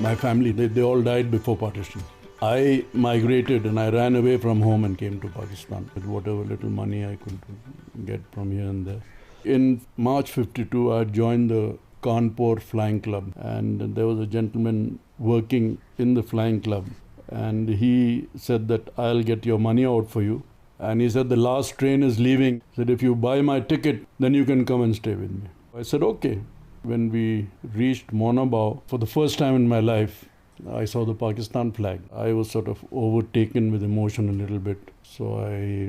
My family, they all died before partition. I migrated and I ran away from home and came to Pakistan with whatever little money I could get from here and there. In March 52, I joined the Kanpur Flying Club, and there was a gentleman working in the flying club, and he said that I'll get your money out for you. And he said the last train is leaving. He said if you buy my ticket, then you can come and stay with me. I said okay. When we reached Monabau, for the first time in my life, I saw the Pakistan flag. I was sort of overtaken with emotion a little bit. So I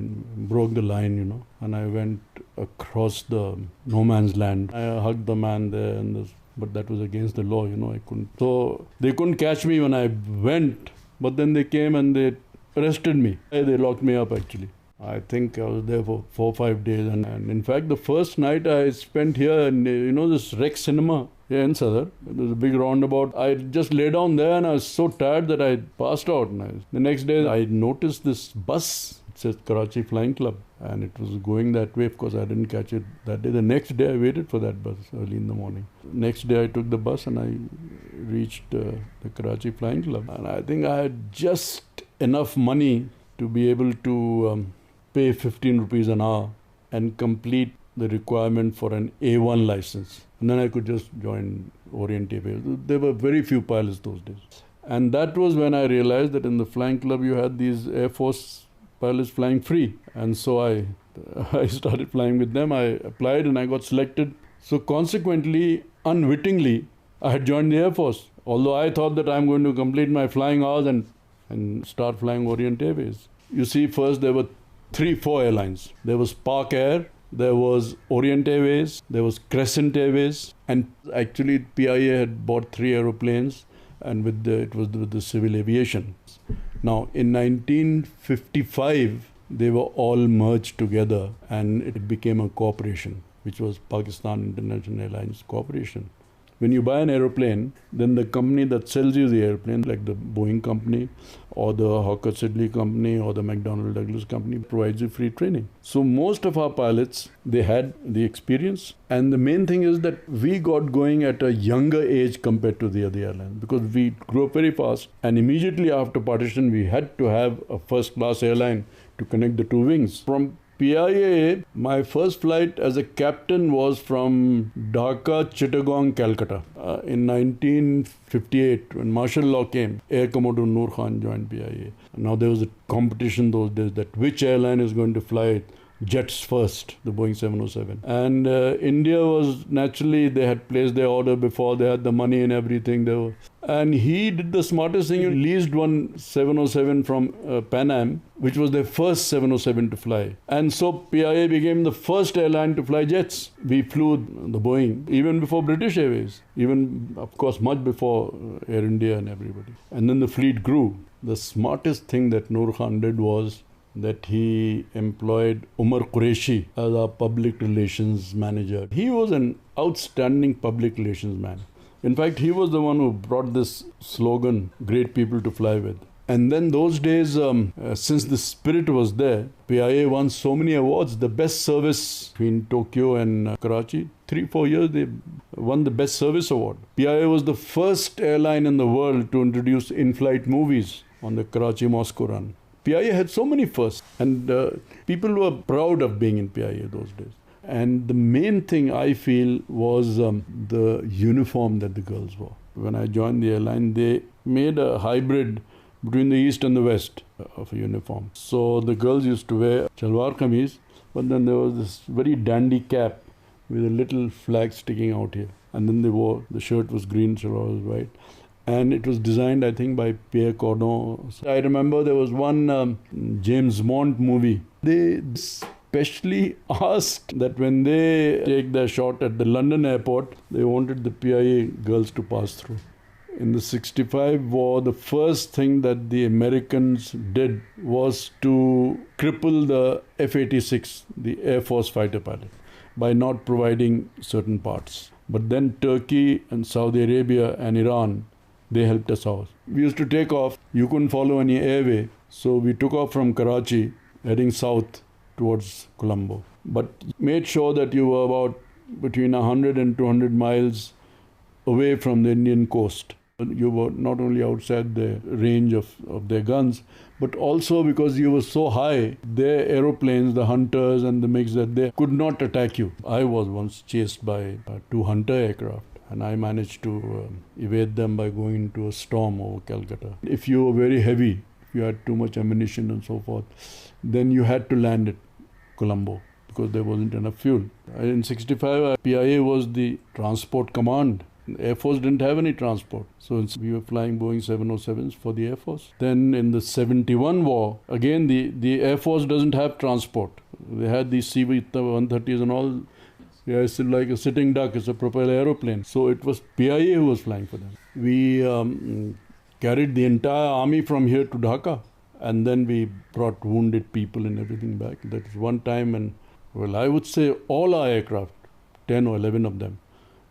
broke the line, and I went across the no man's land. I hugged the man there, but that was against the law, I couldn't. So they couldn't catch me when I went, but then they came and they arrested me. They locked me up actually. I think I was there for 4 or 5 days. And in fact, the first night I spent here in, this Rex Cinema here in Sadar. It was a big roundabout. I just lay down there and I was so tired that I passed out. And the next day I noticed this bus. It says Karachi Flying Club. And it was going that way. Of course, I didn't catch it that day. The next day I waited for that bus early in the morning. Next day I took the bus and I reached the Karachi Flying Club. And I think I had just enough money to be able to pay 15 rupees an hour and complete the requirement for an A1 license. And then I could just join Orient Airways. There were very few pilots those days. And that was when I realized that in the flying club you had these Air Force pilots flying free. And so I started flying with them. I applied and I got selected. So consequently, unwittingly, I had joined the Air Force. Although I thought that I'm going to complete my flying hours and start flying Orient Airways. You see, first there were 3-4 airlines. There was Park Air, there was Orient Airways, there was Crescent Airways, and actually PIA had bought 3 aeroplanes, and it was with the civil aviation. Now, in 1955, they were all merged together, and it became a corporation, which was Pakistan International Airlines Corporation. When you buy an aeroplane, then the company that sells you the airplane, like the Boeing company or the Hawker Siddeley company or the McDonnell Douglas company, provides you free training. So most of our pilots, they had the experience. And the main thing is that we got going at a younger age compared to the other airlines because we grew up very fast. And immediately after partition, we had to have a first-class airline to connect the two wings. From PIA, my first flight as a captain was from Dhaka, Chittagong, Calcutta. In 1958, when martial law came, Air Commodore Noor Khan joined PIA. Now there was a competition those days that which airline is going to fly jets first, the Boeing 707. And India was naturally, they had placed their order before, they had the money and everything. And he did the smartest thing. He leased one 707 from Pan Am, which was their first 707 to fly. And so PIA became the first airline to fly jets. We flew the Boeing even before British Airways, even of course much before Air India and everybody. And then the fleet grew. The smartest thing that Noor Khan did was that he employed Umar Qureshi as our public relations manager. He was an outstanding public relations man. In fact, he was the one who brought this slogan, great people to fly with. And then those days, since the spirit was there, PIA won so many awards. The best service between Tokyo and Karachi, 3-4 years, they won the best service award. PIA was the first airline in the world to introduce in-flight movies on the Karachi-Moscow run. PIA had so many firsts, and people were proud of being in PIA those days. And the main thing I feel was the uniform that the girls wore. When I joined the airline, they made a hybrid between the East and the West of a uniform. So the girls used to wear shalwar kameez, but then there was this very dandy cap with a little flag sticking out here. And then the shirt was green, shalwar was white. And it was designed, I think, by Pierre Cordon. I remember there was one James Bond movie. They specially asked that when they take their shot at the London airport, they wanted the PIA girls to pass through. In the 65 war, the first thing that the Americans did was to cripple the F-86, the Air Force fighter pilot, by not providing certain parts. But then Turkey and Saudi Arabia and Iran, they helped us out. We used to take off. You couldn't follow any airway. So we took off from Karachi, heading south towards Colombo. But made sure that you were about between 100 and 200 miles away from the Indian coast. You were not only outside the range of their guns, but also because you were so high, their aeroplanes, the Hunters and the MiGs, that they could not attack you. I was once chased by 2 Hunter aircraft, and I managed to evade them by going into a storm over Calcutta. If you were very heavy, if you had too much ammunition and so forth, then you had to land at Colombo because there wasn't enough fuel. In 65, PIA was the transport command. Air Force didn't have any transport. So we were flying Boeing 707s for the Air Force. Then in the 71 war, again the Air Force doesn't have transport. They had these CV-130s and all. Yeah, it's like a sitting duck, it's a propeller aeroplane. So it was PIA who was flying for them. We carried the entire army from here to Dhaka, and then we brought wounded people and everything back. That was one time, and well, I would say all our aircraft, 10 or 11 of them,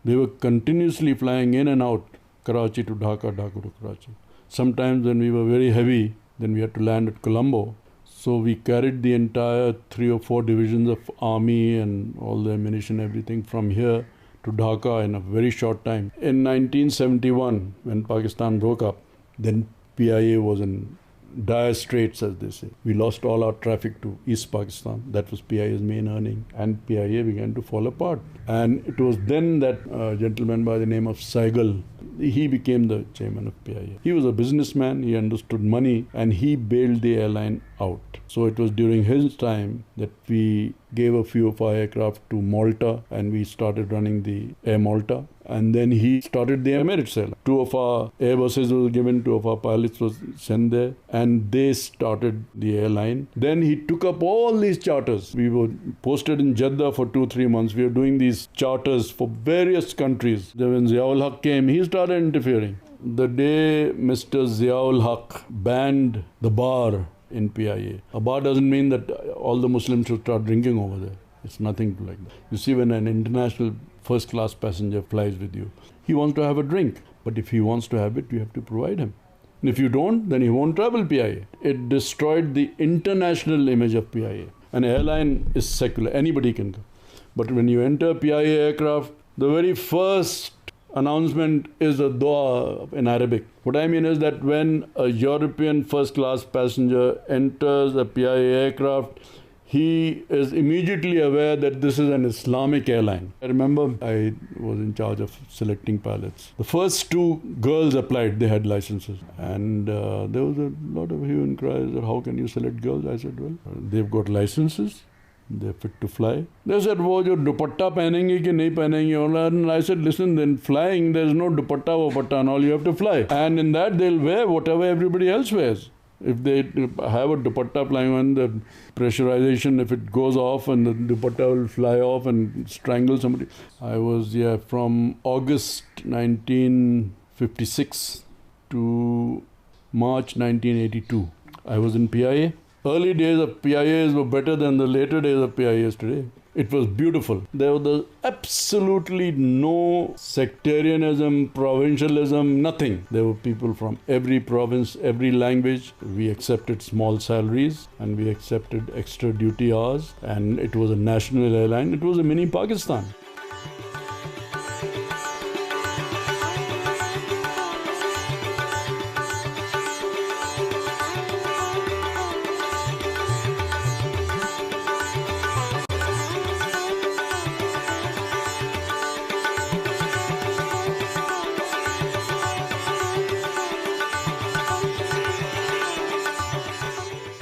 they were continuously flying in and out, Karachi to Dhaka, Dhaka to Karachi. Sometimes when we were very heavy, then we had to land at Colombo. So we carried the entire 3 or 4 divisions of army and all the ammunition, everything from here to Dhaka in a very short time. In 1971, when Pakistan broke up, then PIA was in dire straits, as they say. We lost all our traffic to East Pakistan. That was PIA's main earning. And PIA began to fall apart. And it was then that a gentleman by the name of Saigal, he became the chairman of PIA. He was a businessman, he understood money, and he bailed the airline out. So it was during his time that we gave a few of our aircraft to Malta, and we started running the Air Malta. And then he started the Emirates airline. 2 of our Airbuses were given, 2 of our pilots was sent there, and they started the airline. Then he took up all these charters. We were posted in Jeddah for 2-3 months. We were doing these charters for various countries. Then when Ziaul Haq came, he started interfering. The day Mr. Ziaul Haq banned the bar in PIA. A bar doesn't mean that all the Muslims should start drinking over there. It's nothing like that. You see, when an international first-class passenger flies with you, he wants to have a drink. But if he wants to have it, you have to provide him. And if you don't, then he won't travel PIA. It destroyed the international image of PIA. An airline is secular. Anybody can go. But when you enter PIA aircraft, the very first announcement is a dua in Arabic. What I mean is that when a European first-class passenger enters a PIA aircraft, he is immediately aware that this is an Islamic airline. I remember I was in charge of selecting pilots. The first 2 girls applied, they had licenses. And there was a lot of hue and cries that how can you select girls? I said, well, they've got licenses. They're fit to fly. They said, wo jo dupatta pehenenge ki nahi pehenenge? And I said, listen, then flying, there's no dupatta wapatta and all, you have to fly. And in that, they'll wear whatever everybody else wears. If they have a dupatta flying on, the pressurization, if it goes off and the dupatta will fly off and strangle somebody. I was, from August 1956 to March 1982. I was in PIA. Early days of PIAs were better than the later days of PIAs today. It was beautiful. There was absolutely no sectarianism, provincialism, nothing. There were people from every province, every language. We accepted small salaries and we accepted extra duty hours. And it was a national airline. It was a mini Pakistan.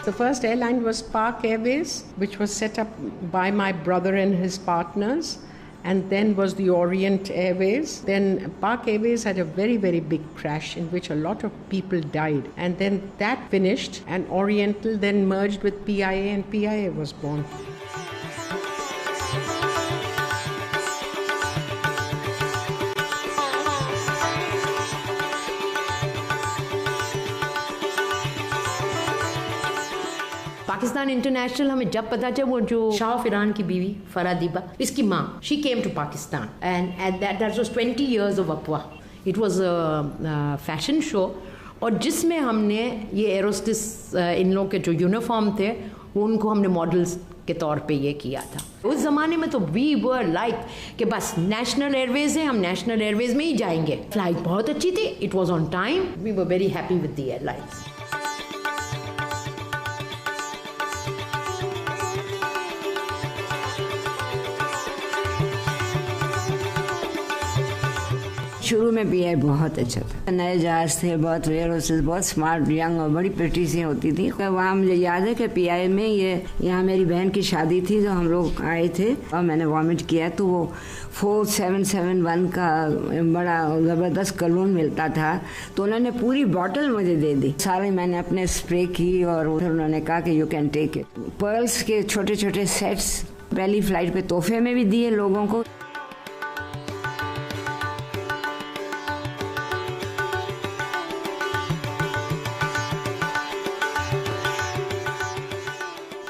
The first airline was Pak Airways, which was set up by my brother and his partners, and then was the Orient Airways. Then Pak Airways had a very, very big crash in which a lot of people died. And then that finished, and Oriental then merged with PIA, and PIA was born. Pakistan international हमें जब पता चला, वो जो शाह फिरान की बीवी फरादीबा, इसकी माँ, she came to Pakistan, and that was 20 years of Apwa. It was a fashion show, और जिसमें हमने ये एरोस्टिस इन लोगों के जो यूनिफॉर्म थे वो उनको हमने मॉडल्स के तौर पे ये किया था। उस ज़माने में तो वी वर लाइक कि बस नेशनल एयरवेज है, हम नेशनल एयरवेज में ही जाएंगे। फ्लाइट बहुत अच्छी थी, it was on time, we were very happy with the airlines. शुरू में पीआई बहुत अच्छा था, नए जहाज थे, बहुत वेयर हाउसेस, बहुत स्मार्ट यंग और बड़ी प्रिटी सी होती थी। वहाँ मुझे याद है कि पीआई में यहाँ मेरी बहन की शादी थी, जो हम लोग आए थे और मैंने वॉमिट किया, तो वो 4771 का बड़ा ज़बरदस्त कलून मिलता था, तो उन्होंने पूरी बॉटल मुझे दे दी। सारे मैंने अपने स्प्रे की और उधर उन्होंने कहा कि you can take it. Pearls के छोटे छोटे सेट्स पहली फ्लाइट पे तोहफे में भी दिए लोगों को।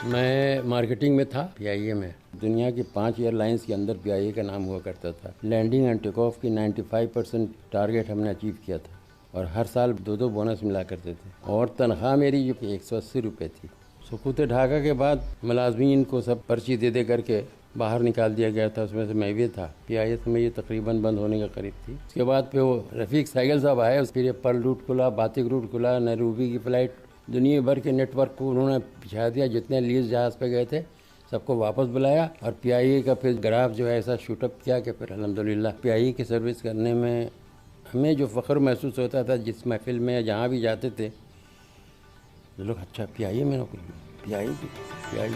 मैं मार्केटिंग में था पीआईए में। दुनिया की 5 एयरलाइंस के अंदर पीआईए का नाम हुआ करता था। लैंडिंग एंड टेक ऑफ की 95% टारगेट हमने अचीव किया था और हर साल 2-2 बोनस मिला करते थे और तनख्वाह मेरी जो 180 रुपये थी। सुकूत ढाका के बाद मुलाजमीन को सब पर्ची दे करके बाहर निकाल दिया गया था, उसमें से मैं भी था। पीआईए में ये तकरीबन बंद होने का करीब थी। उसके बाद फिर वो रफ़ीक साइकिल साहब आए, फिर ये पर्ल रूट खुला, बातिक रूट खुला, नैरोबी की फ़्लाइट, दुनिया भर के नेटवर्क को उन्होंने बिछा दिया। जितने लीज जहाज़ पे गए थे सबको वापस बुलाया और पीआईए का फिर ग्राफ जो है ऐसा शूटअप किया कि फिर अल्हम्दुलिल्लाह पीआईए की सर्विस करने में हमें जो फ़ख्र महसूस होता था, जिस महफिल में जहाँ भी जाते थे तो लोग अच्छा पीआईए में नौकरी, पीआईए।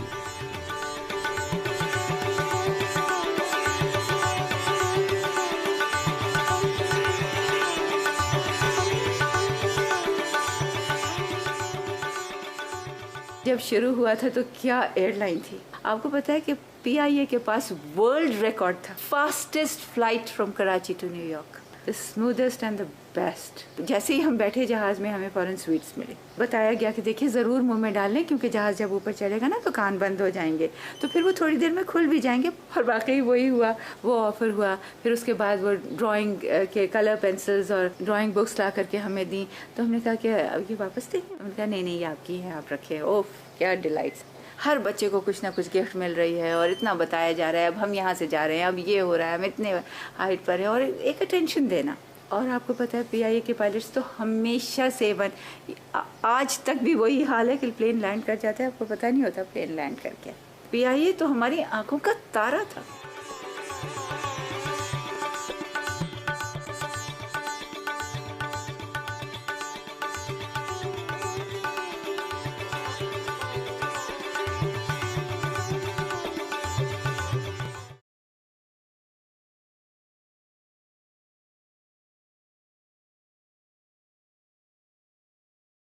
जब शुरू हुआ था तो क्या एयरलाइन थी। आपको पता है कि पीआईए के पास वर्ल्ड रिकॉर्ड था, fastest flight from Karachi to New York, the smoothest and the best. जैसे ही हम बैठे जहाज़ में हमें फ़ौरन स्वीट्स मिले। बताया गया कि देखिए ज़रूर मुंह में डाल लें क्योंकि जहाज़ जब ऊपर चढ़ेगा ना तो कान बंद हो जाएंगे, तो फिर वो थोड़ी देर में खुल भी जाएंगे। और वाकई वही हुआ, वो ऑफ़र हुआ। फिर उसके बाद वो ड्राइंग के कलर पेंसिल्स और ड्राइंग बुक्स ला करके हमें दी, तो हमने कहा कि अब ये वापस देंगे। उन्होंने कहा नहीं ये आपकी है, आप रखें। ओह क्या डिलाइट्स। हर बच्चे को कुछ ना कुछ गिफ्ट मिल रही है और इतना बताया जा रहा है, अब हम यहाँ से जा रहे हैं, अब ये हो रहा है, हम इतने हाइट पर हैं, और एक अटेंशन देना। और आपको पता है पीआईए के पायलट्स तो हमेशा सेवन, आज तक भी वही हाल है कि प्लेन लैंड कर जाता है, आपको पता नहीं होता प्लेन लैंड करके। पीआईए तो हमारी आंखों का तारा था।